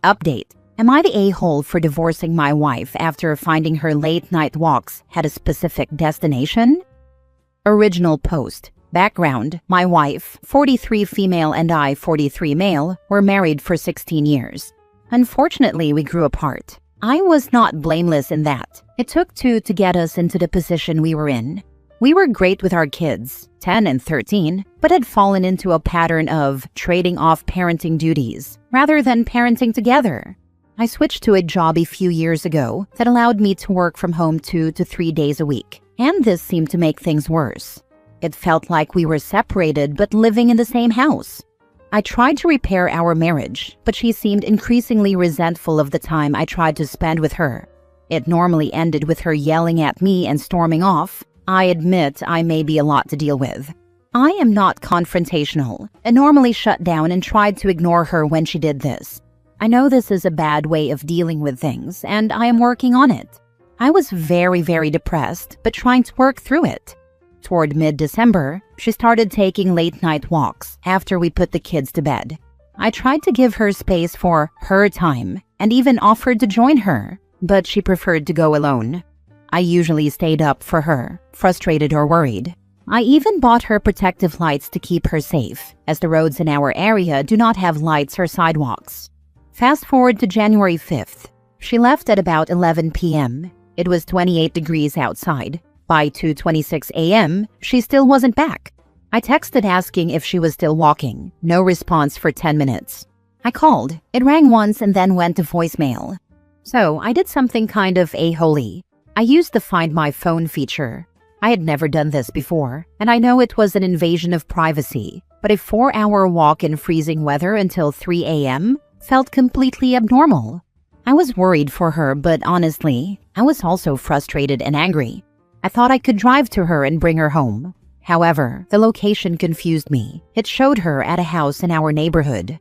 Update. Am I the a-hole for divorcing my wife after finding her late-night walks had a specific destination? Original post. Background. My wife, 43 female, and I, 43 male, were married for 16 years. Unfortunately, we grew apart. I was not blameless in that. It took two to get us into the position we were in. We were great with our kids, 10 and 13, but had fallen into a pattern of trading off parenting duties rather than parenting together. I switched to a job a few years ago that allowed me to work from home 2 to 3 days a week, and this seemed to make things worse. It felt like we were separated but living in the same house. I tried to repair our marriage, but she seemed increasingly resentful of the time I tried to spend with her. It normally ended with her yelling at me and storming off. I admit I may be a lot to deal with. I am not confrontational and normally shut down and tried to ignore her when she did this. I know this is a bad way of dealing with things, and I am working on it. I was very depressed, but trying to work through it. Toward mid-December, she started taking late-night walks after we put the kids to bed. I tried to give her space for her time and even offered to join her, but she preferred to go alone. I usually stayed up for her, frustrated or worried. I even bought her protective lights to keep her safe, as the roads in our area do not have lights or sidewalks. Fast forward to January 5th. She left at about 11 p.m. It was 28 degrees outside. By 2:26 a.m., she still wasn't back. I texted asking if she was still walking. No response for 10 minutes. I called. It rang once and then went to voicemail. So I did something kind of a-holy. I used the Find My Phone feature. I had never done this before, and I know it was an invasion of privacy, but a 4-hour walk in freezing weather until 3 a.m. felt completely abnormal. I was worried for her, but honestly, I was also frustrated and angry. I thought I could drive to her and bring her home. However, the location confused me. It showed her at a house in our neighborhood.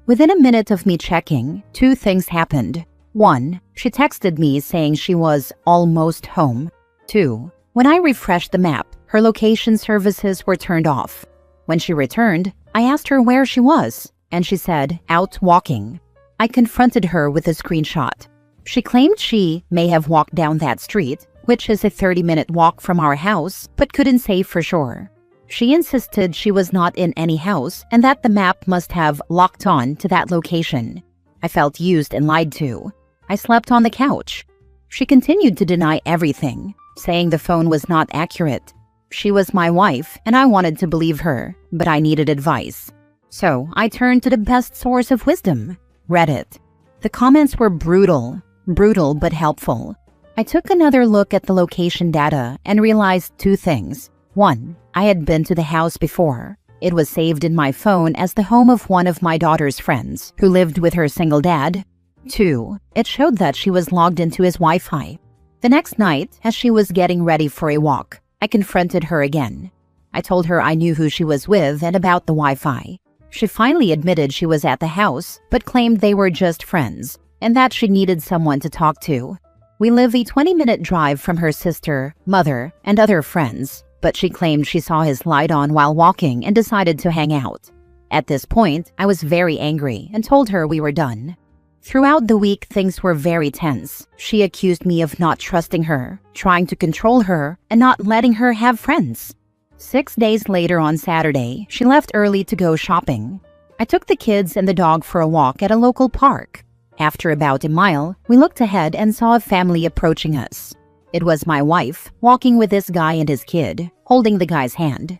Within a minute of me checking, 2 things happened. 1. She texted me saying she was almost home. 2. When I refreshed the map, her location services were turned off. When she returned, I asked her where she was, and she said, out walking. I confronted her with a screenshot. She claimed she may have walked down that street, which is a 30-minute walk from our house, but couldn't say for sure. She insisted she was not in any house and that the map must have locked on to that location. I felt used and lied to. I slept on the couch. She continued to deny everything, saying the phone was not accurate. She was my wife, and I wanted to believe her, but I needed advice. So I turned to the best source of wisdom, Reddit. The comments were brutal but helpful. I took another look at the location data and realized 2 things. 1. I had been to the house before. It was saved in my phone as the home of one of my daughter's friends, who lived with her single dad. 2. It showed that she was logged into his Wi-Fi. The next night, as she was getting ready for a walk, I confronted her again. I told her I knew who she was with and about the Wi-Fi. She finally admitted she was at the house, but claimed they were just friends, and that she needed someone to talk to. We live a 20-minute drive from her sister, mother, and other friends, but she claimed she saw his light on while walking and decided to hang out. At this point, I was very angry and told her we were done. Throughout the week, things were very tense. She accused me of not trusting her, trying to control her, and not letting her have friends. 6 days later on Saturday, she left early to go shopping. I took the kids and the dog for a walk at a local park. After about a mile, we looked ahead and saw a family approaching us. It was my wife, walking with this guy and his kid, holding the guy's hand.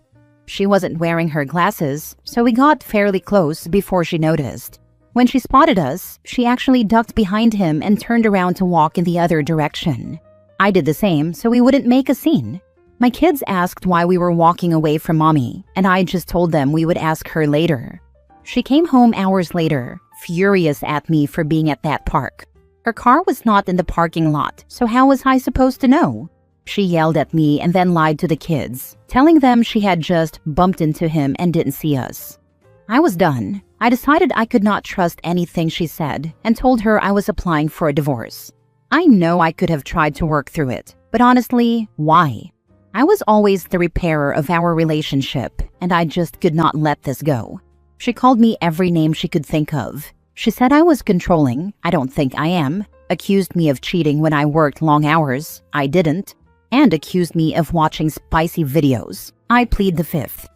She wasn't wearing her glasses, so we got fairly close before she noticed. When she spotted us, she actually ducked behind him and turned around to walk in the other direction. I did the same so we wouldn't make a scene. My kids asked why we were walking away from mommy, and I just told them we would ask her later. She came home hours later, furious at me for being at that park. Her car was not in the parking lot, so how was I supposed to know? She yelled at me and then lied to the kids, telling them she had just bumped into him and didn't see us. I was done. I decided I could not trust anything she said and told her I was applying for a divorce. I know I could have tried to work through it, but honestly, why? I was always the repairer of our relationship, and I just could not let this go. She called me every name she could think of. She said I was controlling. I don't think I am. Accused me of cheating when I worked long hours. I didn't. And accused me of watching spicy videos. I plead the fifth.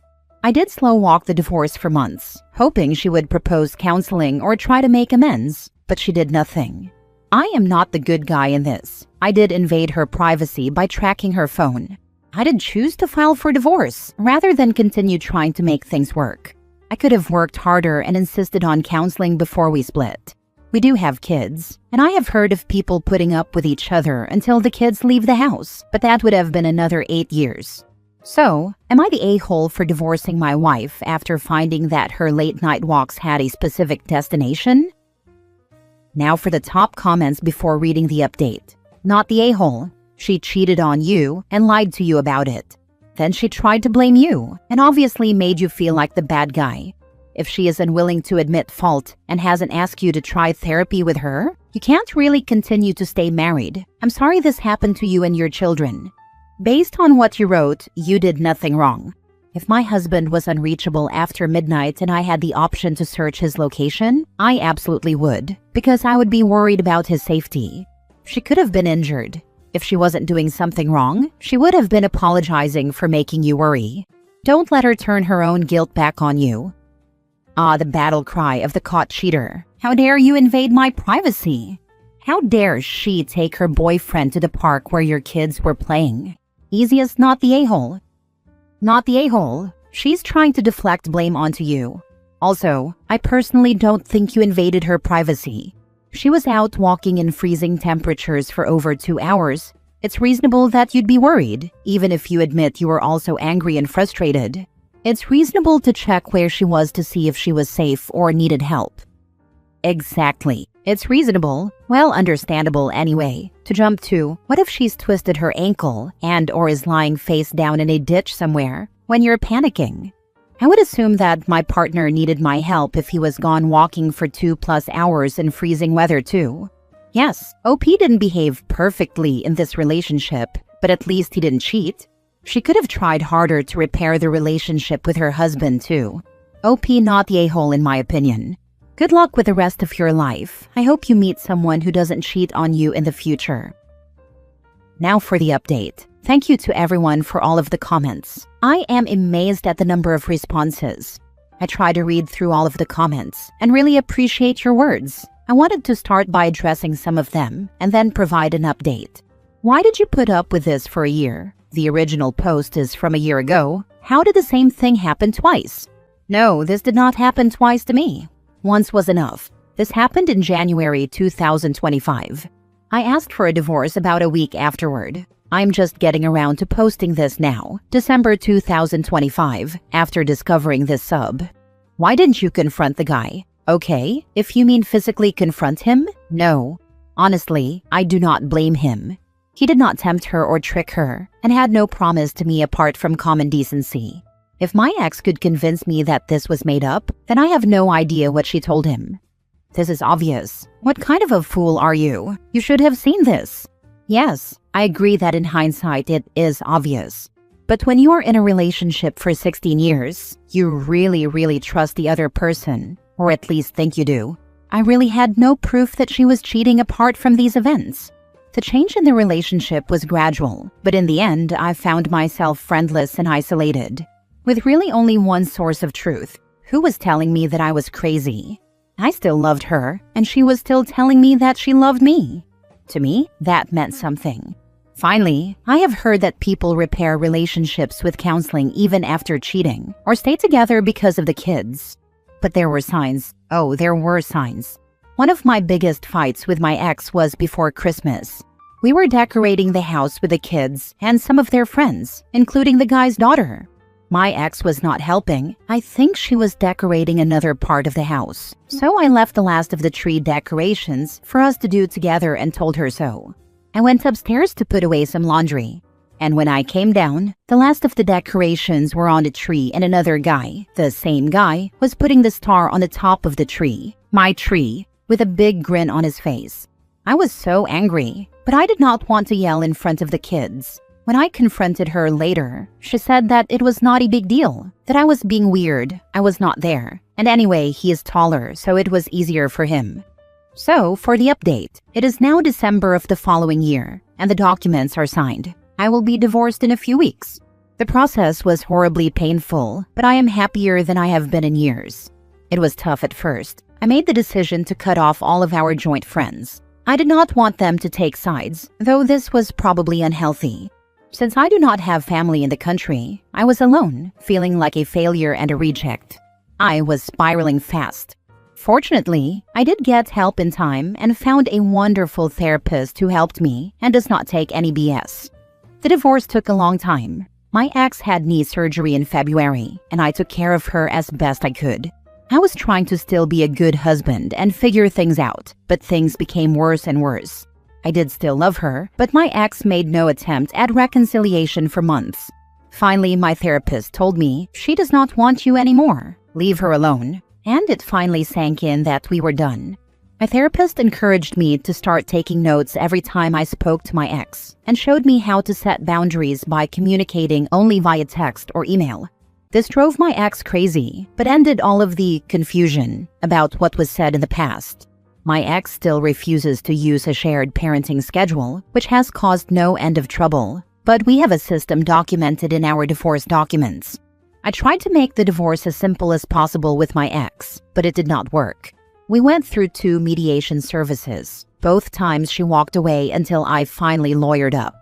I did slow walk the divorce for months, hoping she would propose counseling or try to make amends, but she did nothing. I am not the good guy in this. I did invade her privacy by tracking her phone. I did choose to file for divorce rather than continue trying to make things work. I could have worked harder and insisted on counseling before we split. We do have kids, and I have heard of people putting up with each other until the kids leave the house, but that would have been another 8 years. So, am I the a-hole for divorcing my wife after finding that her late-night walks had a specific destination? Now for the top comments before reading the update. Not the a-hole. She cheated on you and lied to you about it. Then she tried to blame you and obviously made you feel like the bad guy. If she is unwilling to admit fault and hasn't asked you to try therapy with her, you can't really continue to stay married. I'm sorry this happened to you and your children. Based on what you wrote, you did nothing wrong. If my husband was unreachable after midnight and I had the option to search his location, I absolutely would, because I would be worried about his safety. She could have been injured. If she wasn't doing something wrong, she would have been apologizing for making you worry. Don't let her turn her own guilt back on you. Ah, the battle cry of the caught cheater. How dare you invade my privacy? How dare she take her boyfriend to the park where your kids were playing? Easiest not the a-hole. Not the a-hole. She's trying to deflect blame onto you. Also, I personally don't think you invaded her privacy. She was out walking in freezing temperatures for over 2 hours. It's reasonable that you'd be worried, even if you admit you were also angry and frustrated. It's reasonable to check where she was to see if she was safe or needed help. Exactly. It's reasonable, well, understandable anyway, to jump to, what if she's twisted her ankle and/or is lying face down in a ditch somewhere when you're panicking? I would assume that my partner needed my help if he was gone walking for 2+ hours in freezing weather too. Yes, OP didn't behave perfectly in this relationship, but at least he didn't cheat. She could have tried harder to repair the relationship with her husband too. OP not the a-hole in my opinion. Good luck with the rest of your life. I hope you meet someone who doesn't cheat on you in the future. Now for the update. Thank you to everyone for all of the comments. I am amazed at the number of responses. I try to read through all of the comments and really appreciate your words. I wanted to start by addressing some of them and then provide an update. Why did you put up with this for a year? The original post is from a year ago. How did the same thing happen twice? No, this did not happen twice to me. Once was enough. This happened in January 2025. I asked for a divorce about a week afterward. I'm just getting around to posting this now, December 2025, after discovering this sub. Why didn't you confront the guy? Okay, if you mean physically confront him, no. Honestly, I do not blame him. He did not tempt her or trick her, and had no promise to me apart from common decency. If my ex could convince me that this was made up, then I have no idea what she told him. This is obvious. What kind of a fool are you? You should have seen this. Yes, I agree that in hindsight it is obvious. But when you are in a relationship for 16 years, you really trust the other person, or at least think you do. I really had no proof that she was cheating apart from these events. The change in the relationship was gradual, but in the end, I found myself friendless and isolated, with really only one source of truth, who was telling me that I was crazy. I still loved her, and she was still telling me that she loved me. To me, that meant something. Finally, I have heard that people repair relationships with counseling even after cheating, or stay together because of the kids. But there were signs. Oh, there were signs. One of my biggest fights with my ex was before Christmas. We were decorating the house with the kids and some of their friends, including the guy's daughter. My ex was not helping. I think she was decorating another part of the house. So I left the last of the tree decorations for us to do together and told her so. I went upstairs to put away some laundry. And when I came down, the last of the decorations were on the tree and another guy, the same guy, was putting the star on the top of the tree, my tree, with a big grin on his face. I was so angry, but I did not want to yell in front of the kids. When I confronted her later, she said that it was not a big deal, that I was being weird, I was not there, and anyway, he is taller, so it was easier for him. So, for the update, it is now December of the following year, and the documents are signed. I will be divorced in a few weeks. The process was horribly painful, but I am happier than I have been in years. It was tough at first. I made the decision to cut off all of our joint friends. I did not want them to take sides, though this was probably unhealthy. Since I do not have family in the country, I was alone, feeling like a failure and a reject. I was spiraling fast. Fortunately, I did get help in time and found a wonderful therapist who helped me and does not take any BS. The divorce took a long time. My ex had knee surgery in February, and I took care of her as best I could. I was trying to still be a good husband and figure things out, but things became worse and worse. I did still love her, but my ex made no attempt at reconciliation for months. Finally, my therapist told me she does not want you anymore. Leave her alone. And it finally sank in that we were done. My therapist encouraged me to start taking notes every time I spoke to my ex and showed me how to set boundaries by communicating only via text or email. This drove my ex crazy, but ended all of the confusion about what was said in the past. My ex still refuses to use a shared parenting schedule, which has caused no end of trouble, but we have a system documented in our divorce documents. I tried to make the divorce as simple as possible with my ex, but it did not work. We went through 2 mediation services. Both times she walked away until I finally lawyered up.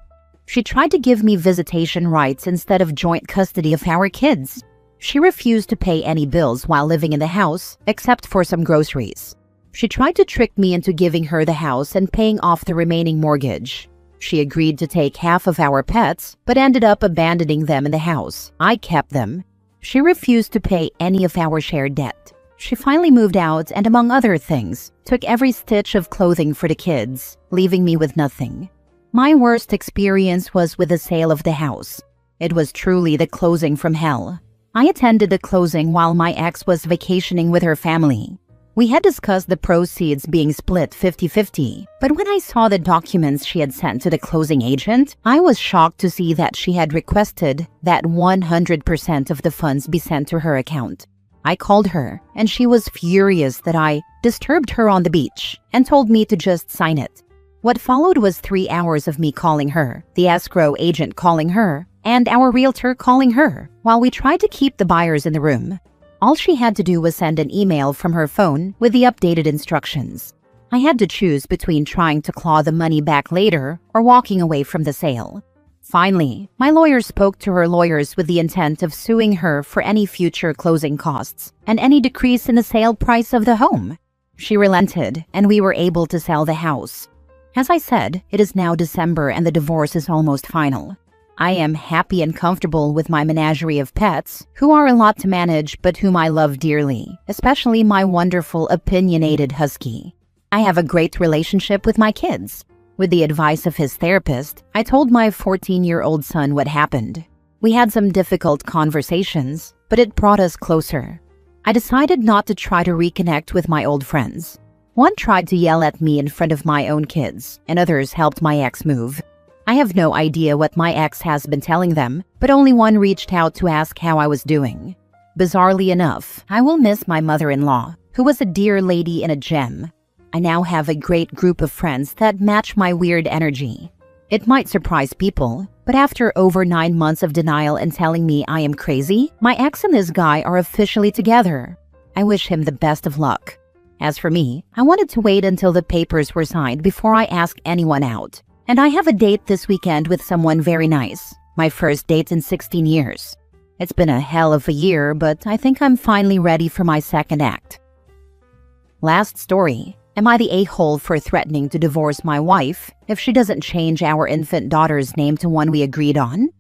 She tried to give me visitation rights instead of joint custody of our kids. She refused to pay any bills while living in the house, except for some groceries. She tried to trick me into giving her the house and paying off the remaining mortgage. She agreed to take half of our pets, but ended up abandoning them in the house. I kept them. She refused to pay any of our shared debt. She finally moved out and, among other things, took every stitch of clothing for the kids, leaving me with nothing. My worst experience was with the sale of the house. It was truly the closing from hell. I attended the closing while my ex was vacationing with her family. We had discussed the proceeds being split 50-50, but when I saw the documents she had sent to the closing agent, I was shocked to see that she had requested that 100% of the funds be sent to her account. I called her, and she was furious that I disturbed her on the beach and told me to just sign it. What followed was 3 hours of me calling her, the escrow agent calling her, and our realtor calling her, while we tried to keep the buyers in the room. All she had to do was send an email from her phone with the updated instructions. I had to choose between trying to claw the money back later or walking away from the sale. Finally, my lawyer spoke to her lawyers with the intent of suing her for any future closing costs and any decrease in the sale price of the home. She relented, and we were able to sell the house. As I said, it is now December and the divorce is almost final. I am happy and comfortable with my menagerie of pets, who are a lot to manage but whom I love dearly, especially my wonderful opinionated husky. I have a great relationship with my kids. With the advice of his therapist, I told my 14-year-old son what happened. We had some difficult conversations, but it brought us closer. I decided not to try to reconnect with my old friends. One tried to yell at me in front of my own kids, and others helped my ex move. I have no idea what my ex has been telling them, but only one reached out to ask how I was doing. Bizarrely enough, I will miss my mother-in-law, who was a dear lady and a gem. I now have a great group of friends that match my weird energy. It might surprise people, but after over 9 months of denial and telling me I am crazy, my ex and this guy are officially together. I wish him the best of luck. As for me, I wanted to wait until the papers were signed before I asked anyone out. And I have a date this weekend with someone very nice. My first date in 16 years. It's been a hell of a year, but I think I'm finally ready for my second act. Last story. Am I the a-hole for threatening to divorce my wife if she doesn't change our infant daughter's name to one we agreed on?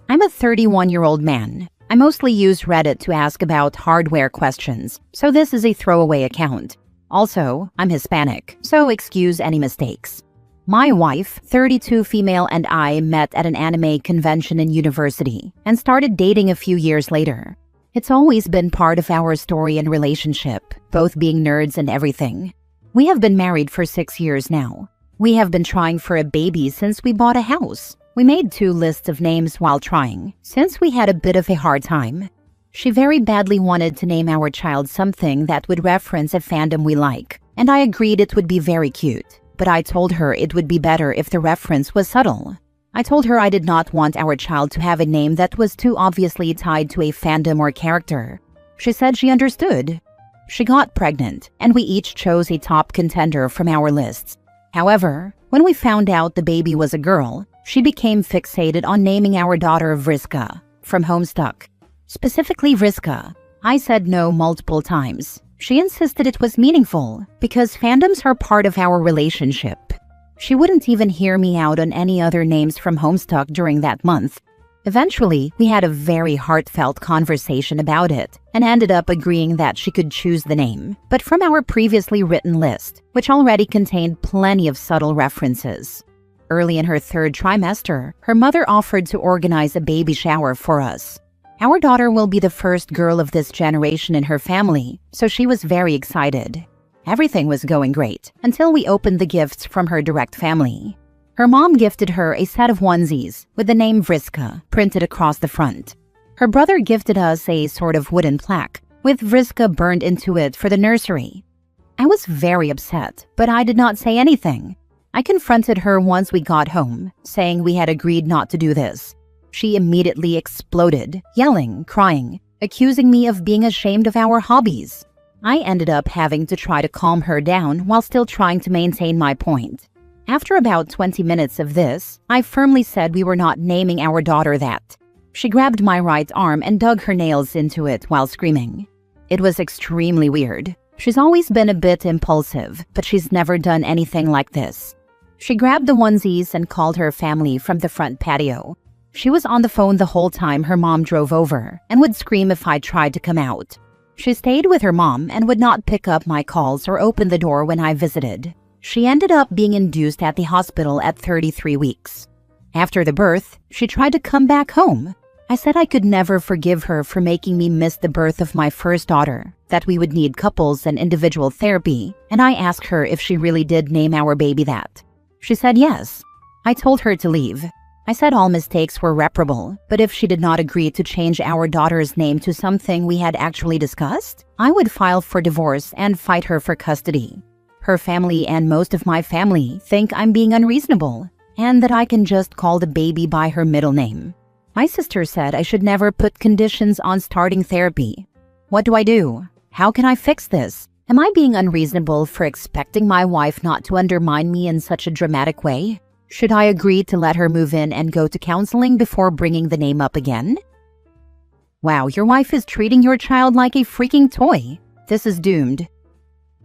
I'm a 31-year-old man. I mostly use Reddit to ask about hardware questions, so this is a throwaway account. Also, I'm Hispanic, so excuse any mistakes. My wife, 32 female, and I met at an anime convention in university and started dating a few years later. It's always been part of our story and relationship, both being nerds and everything. We have been married for 6 years now. We have been trying for a baby since we bought a house. We made 2 lists of names while trying, since we had a bit of a hard time. She very badly wanted to name our child something that would reference a fandom we like, and I agreed it would be very cute, but I told her it would be better if the reference was subtle. I told her I did not want our child to have a name that was too obviously tied to a fandom or character. She said she understood. She got pregnant, and we each chose a top contender from our lists. However, when we found out the baby was a girl, she became fixated on naming our daughter Vriska, from Homestuck. Specifically Vriska. I said no multiple times. She insisted it was meaningful, because fandoms are part of our relationship. She wouldn't even hear me out on any other names from Homestuck during that month. Eventually, we had a very heartfelt conversation about it and ended up agreeing that she could choose the name, but from our previously written list, which already contained plenty of subtle references. Early in her 3rd trimester, her mother offered to organize a baby shower for us. Our daughter will be the first girl of this generation in her family, so she was very excited. Everything was going great until we opened the gifts from her direct family. Her mom gifted her a set of onesies with the name Vriska printed across the front. Her brother gifted us a sort of wooden plaque with Vriska burned into it for the nursery. I was very upset, but I did not say anything. I confronted her once we got home, saying we had agreed not to do this. She immediately exploded, yelling, crying, accusing me of being ashamed of our hobbies. I ended up having to try to calm her down while still trying to maintain my point. After about 20 minutes of this, I firmly said we were not naming our daughter that. She grabbed my right arm and dug her nails into it while screaming. It was extremely weird. She's always been a bit impulsive, but she's never done anything like this. She grabbed the onesies and called her family from the front patio. She was on the phone the whole time her mom drove over and would scream if I tried to come out. She stayed with her mom and would not pick up my calls or open the door when I visited. She ended up being induced at the hospital at 33 weeks. After the birth, she tried to come back home. I said I could never forgive her for making me miss the birth of my first daughter, that we would need couples and individual therapy, and I asked her if she really did name our baby that. She said yes. I told her to leave. I said all mistakes were reparable, but if she did not agree to change our daughter's name to something we had actually discussed, I would file for divorce and fight her for custody. Her family and most of my family think I'm being unreasonable, and that I can just call the baby by her middle name. My sister said I should never put conditions on starting therapy. What do I do? How can I fix this? Am I being unreasonable for expecting my wife not to undermine me in such a dramatic way? Should I agree to let her move in and go to counseling before bringing the name up again? Wow, your wife is treating your child like a freaking toy. This is doomed.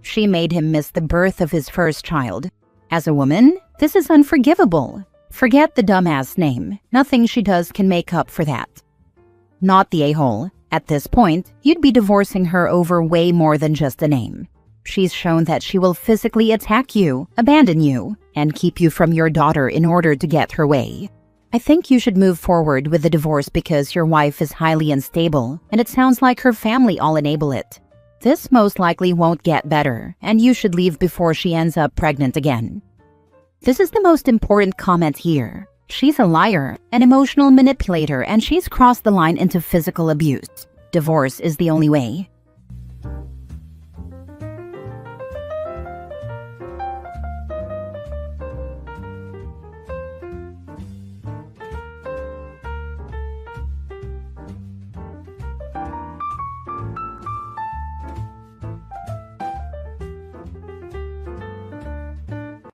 She made him miss the birth of his first child. As a woman, this is unforgivable. Forget the dumbass name. Nothing she does can make up for that. Not the a-hole. At this point, you'd be divorcing her over way more than just a name. She's shown that she will physically attack you, abandon you, and keep you from your daughter in order to get her way. I think you should move forward with the divorce because your wife is highly unstable, and it sounds like her family all enable it. This most likely won't get better, and you should leave before she ends up pregnant again. This is the most important comment here. She's a liar, an emotional manipulator, and she's crossed the line into physical abuse. Divorce is the only way.